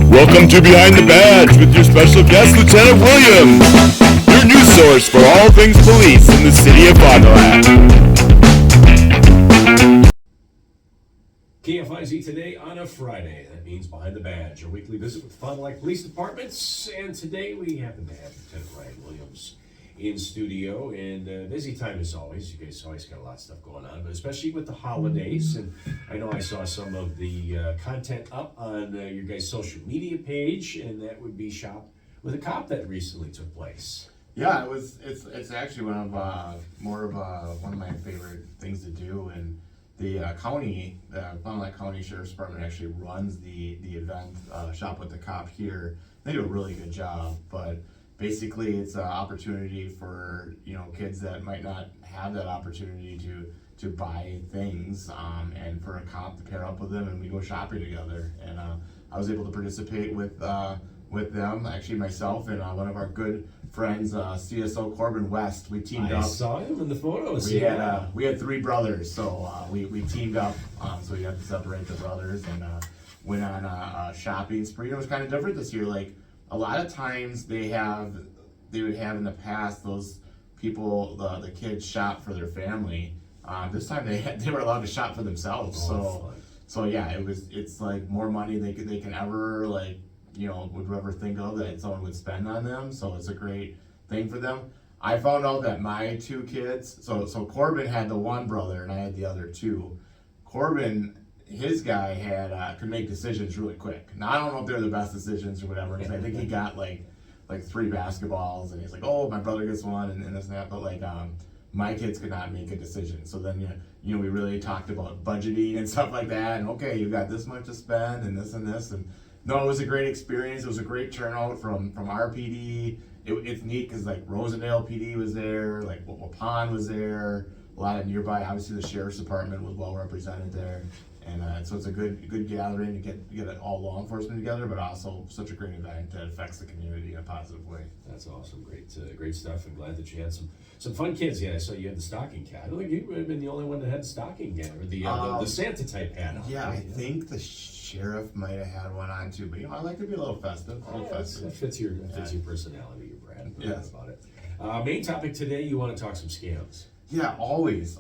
Welcome to Behind the Badge with your special guest, Lieutenant Williams, your news source for all things police in the city of Fond du Lac. KFIZ today on a Friday. That means Behind the Badge, your weekly visit with Fond du Lac Police Departments. And today we happen to have Lieutenant Ryan Williams in studio, and busy time as always. You guys always got a lot of stuff going on, but especially with the holidays. And I know I saw some of the content up on your guys' social media page, and that would be Shop with a Cop that recently took place. Yeah, it's actually one of one of my favorite things to do, and the county, the Fond du Lac County Sheriff's Department actually runs the event, Shop with the Cop here. They do a really good job, but basically it's an opportunity for kids that might not have that opportunity to buy things, and for a cop to pair up with them, and we go shopping together. And I was able to participate with them, actually myself and one of our good friends, CSO Corbin West. We teamed up. I saw him in the photos. We had three brothers, so we teamed up. So we had to separate the brothers and went on a shopping spree. It was kind of different this year. Like a lot of times they would have in the past those people, the kids shop for their family. This time they were allowed to shop for themselves. So yeah, it's like more money they can ever would ever think of that someone would spend on them. So it's a great thing for them. I found out that my two kids, so Corbin had the one brother and I had the other two. Corbin, his guy could make decisions really quick. Now I don't know if they're the best decisions or whatever, because I think he got like 3 basketballs, and he's like, oh, my brother gets one, and this and that. But my kids could not make a decision. So then we really talked about budgeting and stuff like that. And okay, you got this much to spend, and this and this. And no, it was a great experience. It was a great turnout from our PD. It's neat because Rosendale PD was there, Waupun was there, a lot of nearby. Obviously, the sheriff's department was well represented there. And so it's a good gathering to get all law enforcement together, but also such a great event that affects the community in a positive way. That's awesome. Great stuff. I'm glad that you had some fun kids. Yeah, I saw you had the stocking cat. I don't think you would have been the only one that had the stocking cat, or the Santa type hat on. Yeah, I think the sheriff might have had one on too, but I like to be a little festive. That fits your personality, Brad. Yes. About it. Main topic today, you want to talk some scams. Yeah, always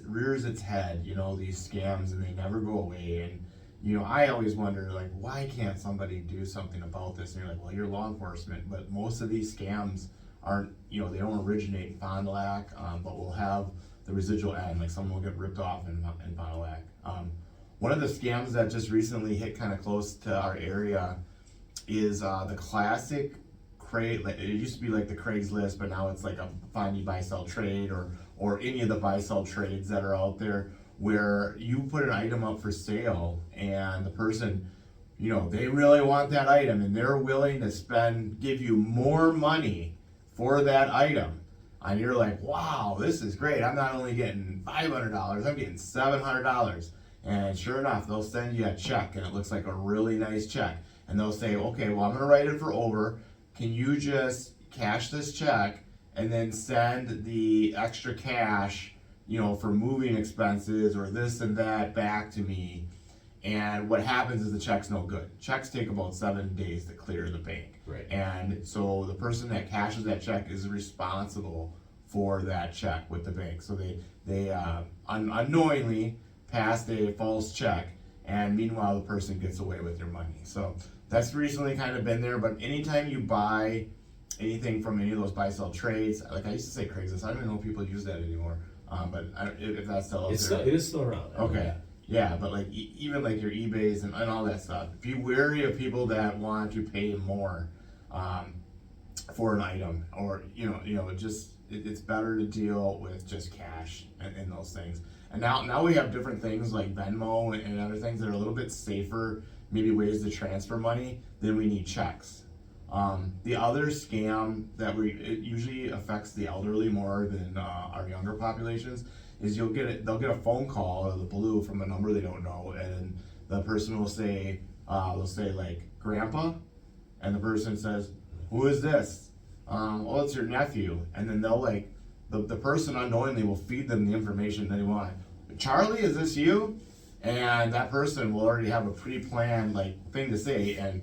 rears its head, these scams, and they never go away. And, I always wonder, why can't somebody do something about this? And you're like, well, you're law enforcement, but most of these scams aren't, they don't originate in Fond du Lac, but will have the residual end, someone will get ripped off in Fond du Lac. One of the scams that just recently hit kind of close to our area is the classic it used to be like the Craigslist, but now it's like a find you buy sell trade or any of the buy sell trades that are out there, where you put an item up for sale and the person, they really want that item and they're willing to give you more money for that item. And you're like, wow, this is great. I'm not only getting $500, I'm getting $700. And sure enough, they'll send you a check and it looks like a really nice check. And they'll say, okay, well, I'm gonna write it for over. Can you just cash this check and then send the extra cash, for moving expenses or this and that back to me? And what happens is the check's no good. Checks take about 7 days to clear the bank. Right. And so the person that cashes that check is responsible for that check with the bank. So they unknowingly passed a false check, and meanwhile the person gets away with your money. So that's recently kind of been there, but anytime you buy anything from any of those buy-sell trades, like I used to say Craigslist, I don't even know if people use that anymore, but if that's still out there. It is still around. Okay, yeah, but even your eBays and all that stuff, be wary of people that want to pay more for an item, or it's better to deal with just cash and those things. And now we have different things like Venmo and other things that are a little bit safer, maybe ways to transfer money, then we need checks. The other scam that it usually affects the elderly more than our younger populations is they'll get a phone call out of the blue from a number they don't know, and the person will say, grandpa, and the person says, who is this? Oh, it's your nephew. And then they'll the person unknowingly will feed them the information they want. Charlie, is this you? And that person will already have a pre-planned thing to say, and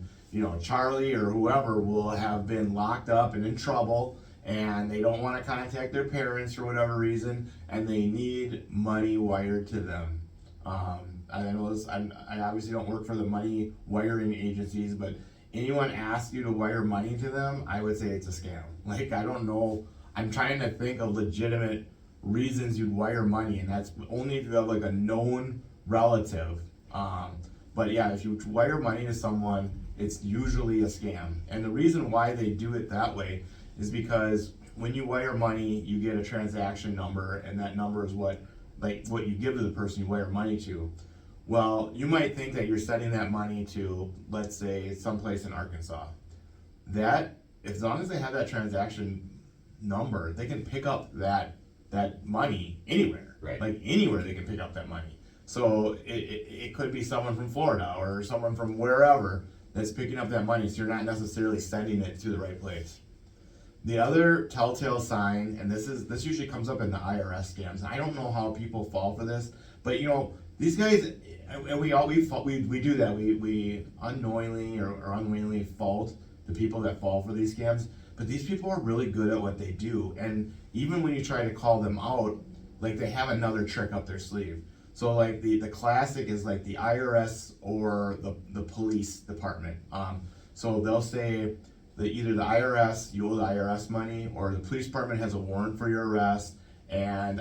Charlie or whoever will have been locked up and in trouble, and they don't want to contact their parents for whatever reason, and they need money wired to them. I know this, I obviously don't work for the money wiring agencies, but anyone asks you to wire money to them, I would say it's a scam. Like, I don't know, I'm trying to think of legitimate reasons you'd wire money, and that's only if you have like a known relative. But yeah, if you wire money to someone, it's usually a scam. And the reason why they do it that way is because when you wire money, you get a transaction number, and that number is what you give to the person you wire money to. Well, you might think that you're sending that money to, let's say, someplace in Arkansas. That, as long as they have that transaction number, they can pick up that money anywhere. Right. Like anywhere they can pick up that money. So it could be someone from Florida or someone from wherever that's picking up that money, so you're not necessarily sending it to the right place. The other telltale sign, and this usually comes up in the IRS scams. I don't know how people fall for this, but these guys, and we do that. We unknowingly or unwittingly fault the people that fall for these scams. But these people are really good at what they do, and even when you try to call them out, like, they have another trick up their sleeve. So like the classic is like the IRS or the police department. So they'll say that either the IRS, you owe the IRS money, or the police department has a warrant for your arrest, and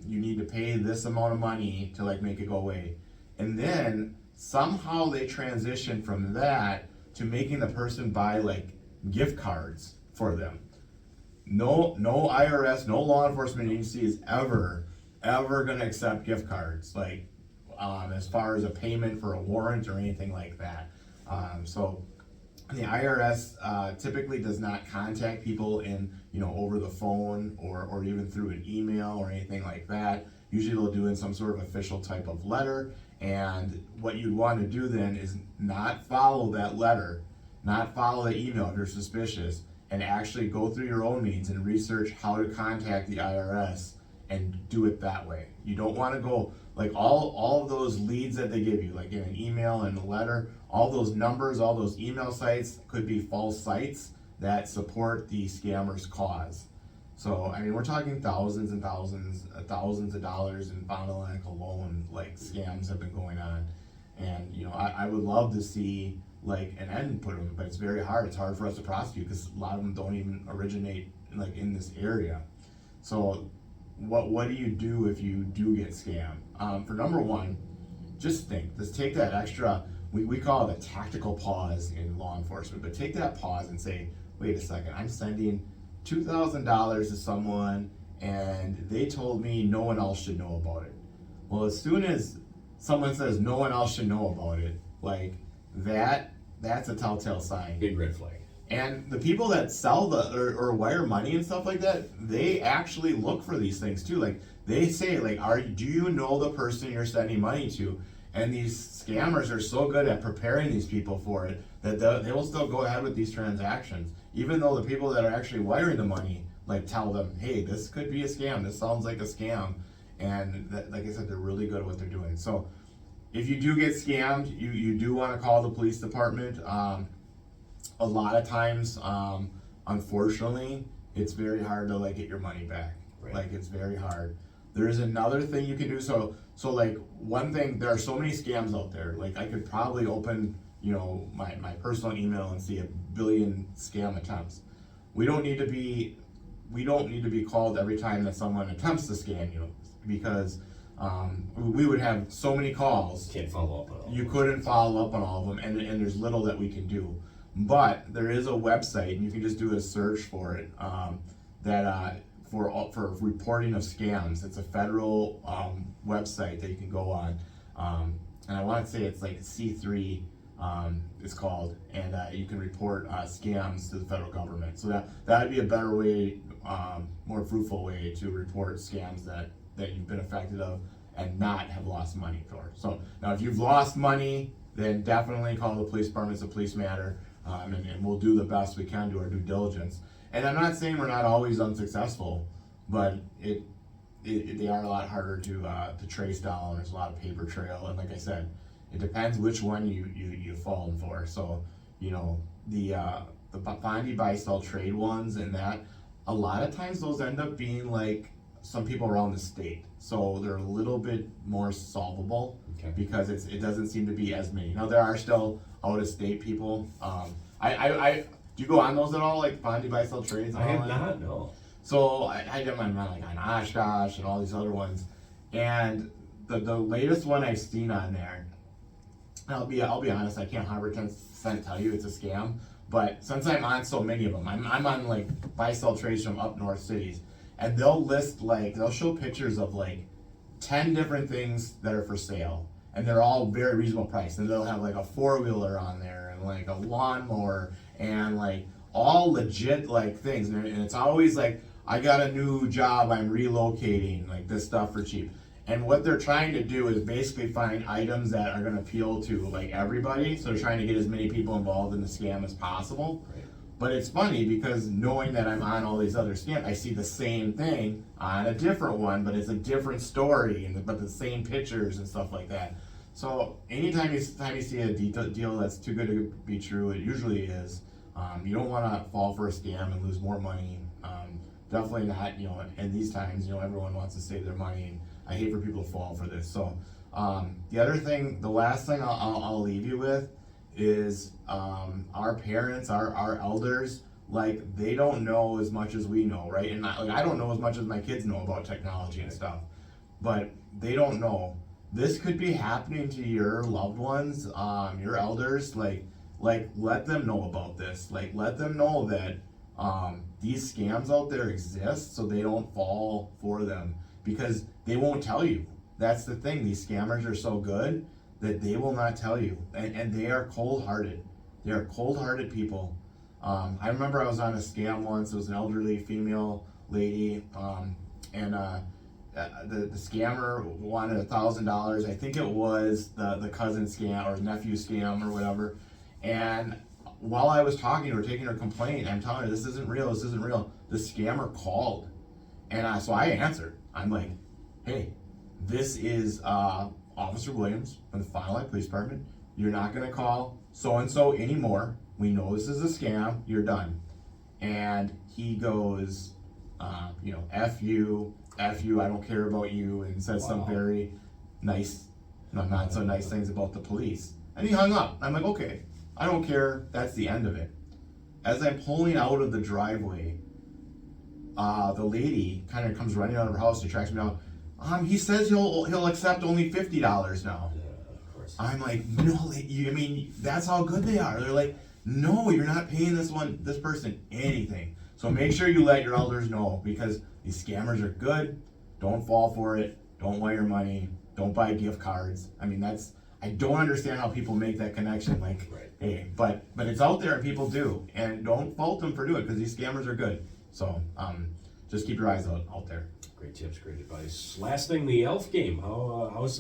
you need to pay this amount of money to like make it go away. And then somehow they transition from that to making the person buy like gift cards for them. No IRS, no law enforcement agency is ever gonna accept gift cards, like as far as a payment for a warrant or anything like that. So the IRS typically does not contact people over the phone or even through an email or anything like that. Usually they'll do in some sort of official type of letter, and what you'd want to do then is not follow that letter, not follow the email if you're suspicious, and actually go through your own means and research how to contact the IRS and do it that way. You don't want to go, like, all of those leads that they give you, like in an email and a letter, all those numbers, all those email sites could be false sites that support the scammer's cause. So, I mean, we're talking thousands and thousands of dollars in Fond du Lac alone, like, scams have been going on. And, I would love to see, like, an end put them, but it's very hard. It's hard for us to prosecute because a lot of them don't even originate, like, in this area. So, what do you do if you do get scammed? For number one, just think. Just take that extra, we call it a tactical pause in law enforcement, but take that pause and say, wait a second, I'm sending $2,000 to someone and they told me no one else should know about it. Well, as soon as someone says no one else should know about it, like, that's a telltale sign. Big red flag. And the people that sell or wire money and stuff like that, they actually look for these things too. Like, they say, like, do you know the person you're sending money to? And these scammers are so good at preparing these people for it that they will still go ahead with these transactions, even though the people that are actually wiring the money, like, tell them, hey, this could be a scam. This sounds like a scam. And like I said, they're really good at what they're doing. So if you do get scammed, you do want to call the police department. A lot of times, unfortunately, it's very hard to, like, get your money back. Right. Like, it's very hard. There's another thing you can do. So like, one thing, there are so many scams out there. Like, I could probably open, my personal email and see 1 billion scam attempts. We don't need to be called every time that someone attempts to scam you, because we would have so many calls. Can't follow up on all. You couldn't follow up on all of them, and there's little that we can do. But there is a website, and you can just do a search for it, for reporting of scams. It's a federal website that you can go on, and I want to say it's like C3, it's called, and you can report scams to the federal government. So that would be a better way, more fruitful way to report scams that you've been affected of and not have lost money for. So now, if you've lost money, then definitely call the police department. It's a police matter. And we'll do the best we can, do our due diligence. And I'm not saying we're not always unsuccessful, but they are a lot harder to trace down. There's a lot of paper trail, and like I said, it depends which one you've fallen for. So you know, the Bondi buy sell trade ones and that, a lot of times those end up being like some people around the state. So they're a little bit more solvable Okay. because it doesn't seem to be as many. Now there are still out of state people. I do you go on those at all, like Bondi buy sell trades? And I all have that? not, no. So I did mine like on Oshkosh and all these other ones, and the latest one I've seen on there, and I'll be honest, I can't 100% tell you it's a scam, but since I'm on so many of them, I'm on like buy sell trades from up north cities, and they'll show pictures of like 10 different things that are for sale, and they're all very reasonable price, and they'll have like a 4-wheeler on there and like a lawnmower and like all legit like things, and it's always like, I got a new job, I'm relocating, like this stuff for cheap. And what they're trying to do is basically find items that are gonna appeal to like everybody, so they're trying to get as many people involved in the scam as possible. Right. But it's funny because knowing that I'm on all these other scams, I see the same thing on a different one, but it's a different story, but the same pictures and stuff like that. So anytime you see a deal that's too good to be true, it usually is. You don't want to fall for a scam and lose more money. Definitely not, you know, in these times, you know, everyone wants to save their money, and I hate for people to fall for this. So the last thing I'll leave you with is our parents, our elders, like they don't know as much as we know, right? And I don't know as much as my kids know about technology and stuff, but they don't know. This could be happening to your loved ones, your elders. Like let them know about this. Like let them know that these scams out there exist, so they don't fall for them, because they won't tell you. That's the thing. These scammers are so good that they will not tell you, and they are cold-hearted. They are cold-hearted people. I remember I was on a scam once. It was an elderly female lady, and the scammer wanted $1,000. I think it was the cousin scam or nephew scam or whatever. And while I was talking to her, taking her complaint, I'm telling her, this isn't real, this isn't real. The scammer called, and so I answered. I'm like, hey, this is Officer Williams from the Fond du Lac Police Department. You're not gonna call so-and-so anymore. We know this is a scam, you're done. And he goes, F you, I don't care about you, and says some very nice, not so nice things about the police. And he hung up. I'm like, okay, I don't care, that's the end of it. As I'm pulling out of the driveway, the lady kind of comes running out of her house. She tracks me down. He says he'll accept only $50 now. Yeah, of course. I'm like, no, that's how good they are. They're like, no, you're not paying this person anything. So make sure you let your elders know, because these scammers are good. Don't fall for it. Don't wire money. Don't buy gift cards. I mean, I don't understand how people make that connection. Like, Right. hey, but it's out there and people do, and don't fault them for doing it, because these scammers are good. So just keep your eyes out there. Great tips, great advice. Last thing, the elf game. How's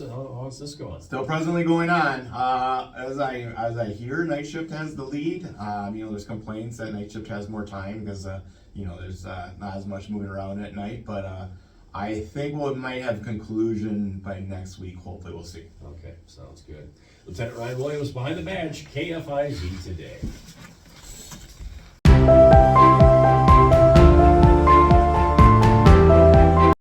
this going? Still presently going on. As I hear, night shift has the lead. There's complaints that night shift has more time because there's not as much moving around at night. But I think we might have conclusion by next week. Hopefully, we'll see. Okay, sounds good. Lieutenant Ryan Williams behind the badge, KFIZ today.